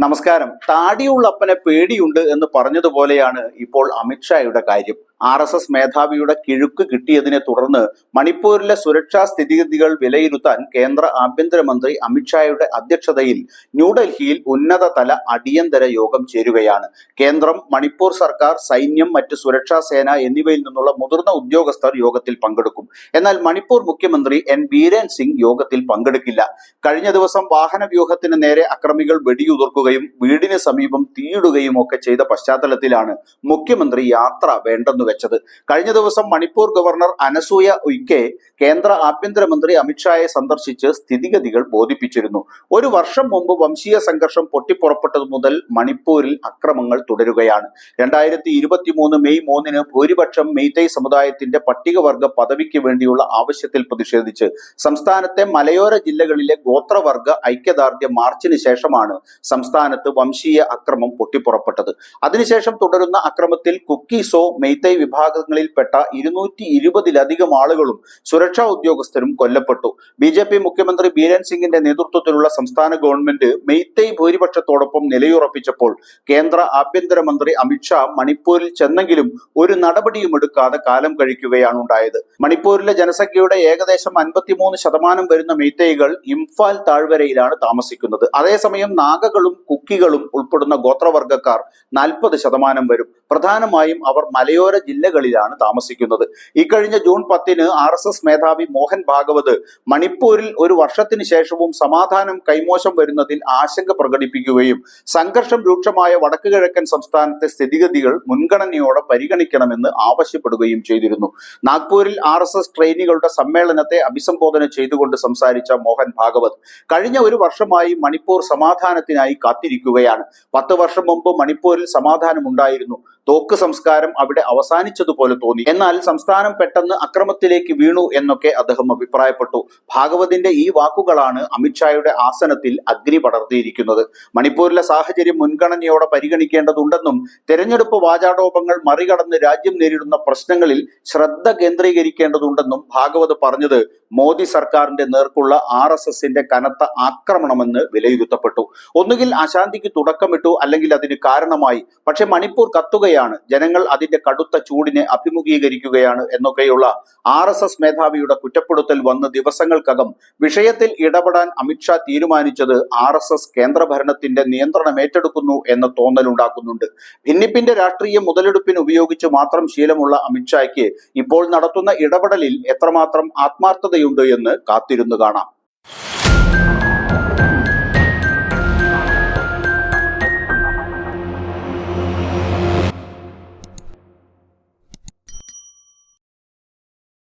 നമസ്കാരം. താടിയുള്ളപ്പനെ പേടിയുണ്ട് എന്ന് പറഞ്ഞതുപോലെയാണ് ഇപ്പോൾ അമിത്ഷായുടെ കാര്യം. RSS മേധാവിയുടെ കിഴുക്ക് കിട്ടിയതിനെ തുടർന്ന് മണിപ്പൂരിലെ സുരക്ഷാ സ്ഥിതിഗതികൾ വിലയിരുത്താൻ കേന്ദ്ര ആഭ്യന്തരമന്ത്രി അമിത്ഷായുടെ അധ്യക്ഷതയിൽ ന്യൂഡൽഹിയിൽ ഉന്നതതല അടിയന്തര യോഗം ചേരുകയാണ്. കേന്ദ്രം, മണിപ്പൂർ സർക്കാർ, സൈന്യം, മറ്റ് സുരക്ഷാ സേന എന്നിവയിൽ നിന്നുള്ള മുതിർന്ന ഉദ്യോഗസ്ഥർ യോഗത്തിൽ പങ്കെടുക്കും. എന്നാൽ മണിപ്പൂർ മുഖ്യമന്ത്രി N ബീരേൻ സിംഗ് യോഗത്തിൽ പങ്കെടുക്കില്ല. കഴിഞ്ഞ ദിവസം വാഹന വ്യൂഹത്തിന് നേരെ അക്രമികൾ വെടിയുതിർക്കുകയും വീടിന് സമീപം തീയിടുകയും ഒക്കെ ചെയ്ത പശ്ചാത്തലത്തിലാണ് മുഖ്യമന്ത്രി യാത്ര വേണ്ടെന്ന് വെച്ചത്. കഴിഞ്ഞ ദിവസം മണിപ്പൂർ ഗവർണർ അനസൂയ ഉയ്ക്കെ കേന്ദ്ര ആഭ്യന്തരമന്ത്രി അമിത്ഷായെ സന്ദർശിച്ച് സ്ഥിതിഗതികൾ ബോധിപ്പിച്ചിരുന്നു. ഒരു വർഷം മുമ്പ് വംശീയ സംഘർഷം പൊട്ടിപ്പുറപ്പെട്ടതു മുതൽ മണിപ്പൂരിൽ അക്രമങ്ങൾ തുടരുകയാണ്. 2023 മെയ് 3 ഭൂരിപക്ഷം മെയ്തൈ സമുദായത്തിന്റെ പട്ടികവർഗ പദവിക്ക് വേണ്ടിയുള്ള ആവശ്യത്തിൽ പ്രതിഷേധിച്ച് സംസ്ഥാനത്തെ മലയോര ജില്ലകളിലെ ഗോത്രവർഗ ഐക്യദാർഢ്യ മാർച്ചിന് ശേഷമാണ് സംസ്ഥാനത്ത് വംശീയ അക്രമം പൊട്ടിപ്പുറപ്പെട്ടത്. അതിനുശേഷം തുടരുന്ന അക്രമത്തിൽ കുക്കീസോ മെയ്തൈ വിഭാഗങ്ങളിൽപ്പെട്ട 220ലധികം ആളുകളും സുരക്ഷാ ഉദ്യോഗസ്ഥരും കൊല്ലപ്പെട്ടു. BJP മുഖ്യമന്ത്രി ബീരേൻ സിംഗിന്റെ നേതൃത്വത്തിലുള്ള സംസ്ഥാന ഗവൺമെന്റ് മെയ്തൈ ഭൂരിപക്ഷത്തോടൊപ്പം നിലയുറപ്പിച്ചപ്പോൾ കേന്ദ്ര ആഭ്യന്തരമന്ത്രി അമിത്ഷാ മണിപ്പൂരിൽ ചെന്നെങ്കിലും ഒരു നടപടിയും എടുക്കാതെ കാലം കഴിക്കുകയാണ് ഉണ്ടായത്. മണിപ്പൂരിലെ ജനസംഖ്യയുടെ ഏകദേശം 53% വരുന്ന മെയ്തൈകൾ ഇംഫാൽ താഴ്വരയിലാണ് താമസിക്കുന്നത്. അതേസമയം നാഗകളും കുക്കികളും ഉൾപ്പെടുന്ന ഗോത്രവർഗക്കാർ 40% വരും. പ്രധാനമായും അവർ മലയോര ജില്ലകളിലാണ് താമസിക്കുന്നത്. ഇക്കഴിഞ്ഞ ജൂൺ 10 RSS മേധാവി മോഹൻ ഭാഗവത് മണിപ്പൂരിൽ ഒരു വർഷത്തിന് ശേഷവും സമാധാനം കൈമോശം വരുന്നതിൽ ആശങ്ക പ്രകടിപ്പിക്കുകയും സംഘർഷം രൂക്ഷമായ വടക്ക് കിഴക്കൻ സംസ്ഥാനത്തെ സ്ഥിതിഗതികൾ മുൻഗണനയോടെ പരിഗണിക്കണമെന്ന് ആവശ്യപ്പെടുകയും ചെയ്തിരുന്നു. നാഗ്പൂരിൽ RSS ട്രെയിനികളുടെ സമ്മേളനത്തെ അഭിസംബോധന ചെയ്തുകൊണ്ട് സംസാരിച്ച മോഹൻ ഭാഗവത് കഴിഞ്ഞ ഒരു വർഷമായി മണിപ്പൂർ സമാധാനത്തിനായി കാത്തിരിക്കുകയാണ്. 10 വർഷം മുമ്പ് മണിപ്പൂരിൽ സമാധാനം ഉണ്ടായിരുന്നു. തോക്ക് സംസ്കാരം അവിടെ അവസാനിച്ചതുപോലെ തോന്നി. എന്നാൽ സംസ്ഥാനം പെട്ടെന്ന് അക്രമത്തിലേക്ക് വീണു എന്നൊക്കെ അദ്ദേഹം അഭിപ്രായപ്പെട്ടു. ഭാഗവതിന്റെ ഈ വാക്കുകളാണ് അമിത്ഷായുടെ ആസനത്തിൽ അഗ്നി പടർത്തിയിരിക്കുന്നത്. മണിപ്പൂരിലെ സാഹചര്യം മുൻഗണനയോടെ പരിഗണിക്കേണ്ടതുണ്ടെന്നും തെരഞ്ഞെടുപ്പ് വാചാടോപങ്ങൾ മറികടന്ന് രാജ്യം നേരിടുന്ന പ്രശ്നങ്ങളിൽ ശ്രദ്ധ കേന്ദ്രീകരിക്കേണ്ടതുണ്ടെന്നും ഭാഗവത് പറഞ്ഞത് മോദി സർക്കാരിന്റെ നേർക്കുള്ള RSSന്റെ കനത്ത ആക്രമണമെന്ന് വിലയിരുത്തപ്പെട്ടു. ഒന്നുകിൽ അശാന്തിക്ക് തുടക്കമിട്ടു, അല്ലെങ്കിൽ അതിന് കാരണമായി. പക്ഷെ മണിപ്പൂർ കത്തുകയാണ്, ജനങ്ങൾ അതിന്റെ കടുത്ത ചൂടിനെ അഭിമുഖീകരിക്കുകയാണ് എന്നൊക്കെയുള്ള RSS മേധാവിയുടെ കുറ്റപ്പെടുത്തൽ വന്ന ദിവസങ്ങൾക്കകം വിഷയത്തിൽ ഇടപെടാൻ അമിത്ഷാ തീരുമാനിച്ചത് RSS കേന്ദ്രഭരണത്തിന്റെ നിയന്ത്രണം ഏറ്റെടുക്കുന്നു എന്ന തോന്നലുണ്ടാക്കുന്നുണ്ട്. ഭിന്നിപ്പിന്റെ രാഷ്ട്രീയ മുതലെടുപ്പിന് ഉപയോഗിച്ച് മാത്രം ശീലമുള്ള അമിത്ഷായ്ക്ക് ഇപ്പോൾ നടത്തുന്ന ഇടപെടലിൽ എത്രമാത്രം ആത്മാർത്ഥതയുണ്ട് എന്ന് കാത്തിരുന്നു കാണാം.